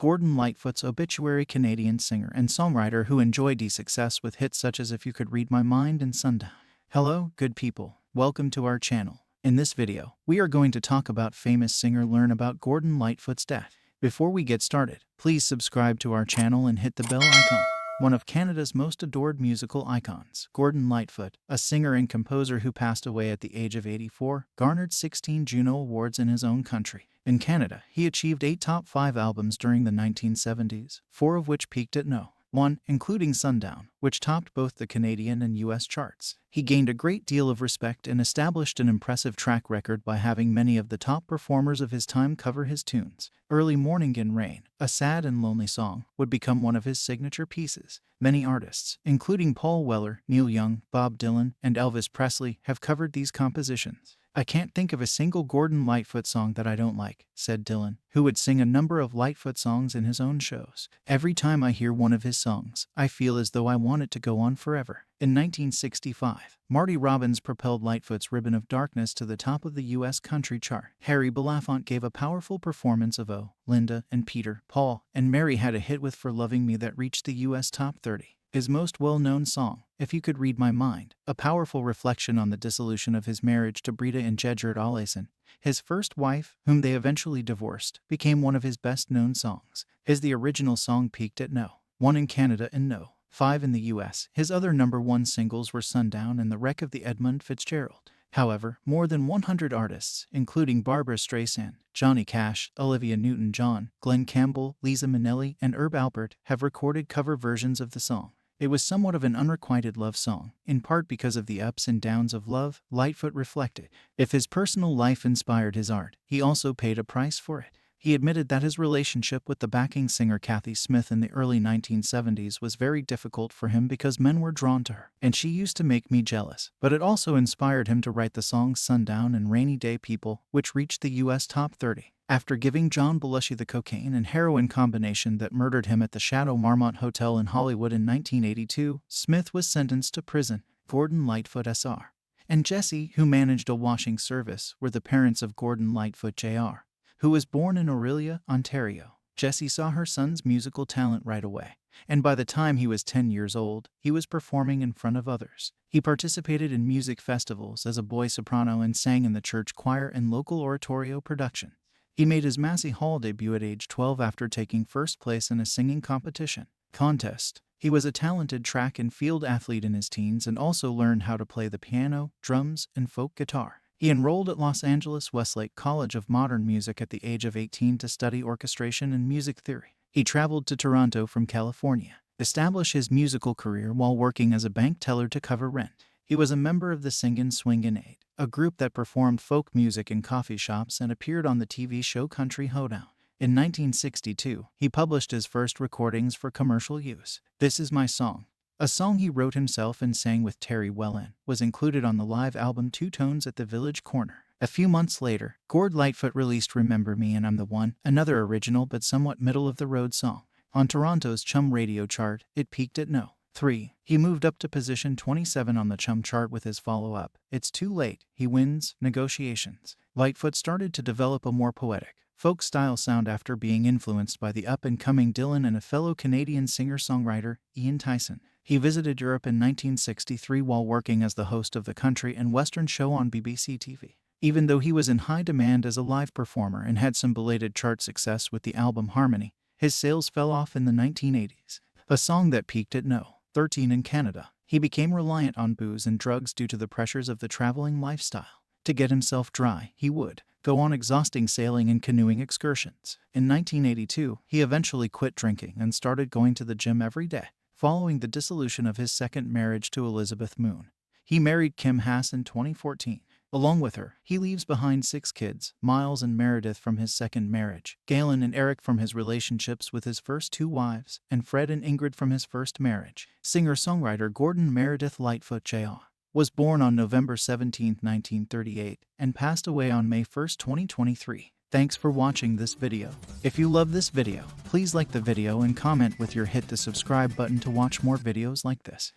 Gordon Lightfoot's obituary, Canadian singer and songwriter who enjoyed success with hits such as If You Could Read My Mind and Sundown. Hello, good people. Welcome to our channel. In this video, we are going to talk about famous singer, learn about Gordon Lightfoot's death. Before we get started, please subscribe to our channel and hit the bell icon. One of Canada's most adored musical icons, Gordon Lightfoot, a singer and composer who passed away at the age of 84, garnered 16 Juno Awards in his own country. In Canada, he achieved 8 top 5 albums during the 1970s, 4 of which peaked at No. 1, including Sundown, which topped both the Canadian and US charts. He gained a great deal of respect and established an impressive track record by having many of the top performers of his time cover his tunes. Early Morningin Rain, a sad and lonely song, would become one of his signature pieces. Many artists, including Paul Weller, Neil Young, Bob Dylan, and Elvis Presley, have covered these compositions. "I can't think of a single Gordon Lightfoot song that I don't like," said Dylan, who would sing a number of Lightfoot songs in his own shows. "Every time I hear one of his songs, I feel as though I want it to go on forever." In 1965, Marty Robbins propelled Lightfoot's Ribbon of Darkness to the top of the US country chart. Harry Belafonte gave a powerful performance of Oh, Linda and Peter, Paul, and Mary had a hit with For Loving Me that reached the US top 30. His most well-known song, If You Could Read My Mind, a powerful reflection on the dissolution of his marriage to Brita and Gerd Allison, his first wife, whom they eventually divorced, became one of his best-known songs. The original song peaked at No. 1 in Canada and No. 5 in the US. His other number 1 singles were Sundown and The Wreck of the Edmund Fitzgerald. However, more than 100 artists, including Barbra Streisand, Johnny Cash, Olivia Newton-John, Glenn Campbell, Liza Minnelli, and Herb Alpert, have recorded cover versions of the song. It was somewhat of an unrequited love song, in part because of the ups and downs of love, Lightfoot reflected. If his personal life inspired his art, he also paid a price for it. He admitted that his relationship with the backing singer Cathy Smith in the early 1970s was very difficult for him because men were drawn to her, and she used to make me jealous. But it also inspired him to write the songs Sundown and Rainy Day People, which reached the US top 30. After giving John Belushi the cocaine and heroin combination that murdered him at the Chateau Marmont Hotel in Hollywood in 1982, Smith was sentenced to prison. Gordon Lightfoot Sr. and Jessie, who managed a washing service, were the parents of Gordon Lightfoot Jr., who was born in Orillia, Ontario. Jessie saw her son's musical talent right away, and by the time he was 10 years old, he was performing in front of others. He participated in music festivals as a boy soprano and sang in the church choir and local oratorio production. He made his Massey Hall debut at age 12 after taking first place in a singing competition contest. He was a talented track and field athlete in his teens and also learned how to play the piano, drums, and folk guitar. He enrolled at Los Angeles Westlake College of Modern Music at the age of 18 to study orchestration and music theory. He traveled to Toronto from California, established his musical career while working as a bank teller to cover rent. He was a member of the Singin' Swingin' Aid, a group that performed folk music in coffee shops and appeared on the TV show Country Hoedown. In 1962, he published his first recordings for commercial use. This Is My Song, a song he wrote himself and sang with Terry Wellen, was included on the live album Two Tones at the Village Corner. A few months later, Gord Lightfoot released Remember Me and I'm the One, another original but somewhat middle-of-the-road song. On Toronto's Chum radio chart, it peaked at No. 3. He moved up to position 27 on the Chum chart with his follow-up, It's Too Late, He Wins, Negotiations. Lightfoot started to develop a more poetic, folk-style sound after being influenced by the up-and-coming Dylan and a fellow Canadian singer-songwriter, Ian Tyson. He visited Europe in 1963 while working as the host of the country and western show on BBC TV. Even though he was in high demand as a live performer and had some belated chart success with the album Harmony, his sales fell off in the 1980s. A song that peaked at No. 13 in Canada. He became reliant on booze and drugs due to the pressures of the traveling lifestyle. To get himself dry, he would go on exhausting sailing and canoeing excursions. In 1982, he eventually quit drinking and started going to the gym every day. Following the dissolution of his second marriage to Elizabeth Moon, he married Kim Hass in 2014. Along with her, he leaves behind 6 kids, Miles and Meredith from his second marriage, Galen and Eric from his relationships with his first 2 wives, and Fred and Ingrid from his first marriage. Singer-songwriter Gordon Meredith Lightfoot Jr. was born on November 17, 1938, and passed away on May 1, 2023. Thanks for watching this video. If you love this video, please like the video and comment with your hit the subscribe button to watch more videos like this.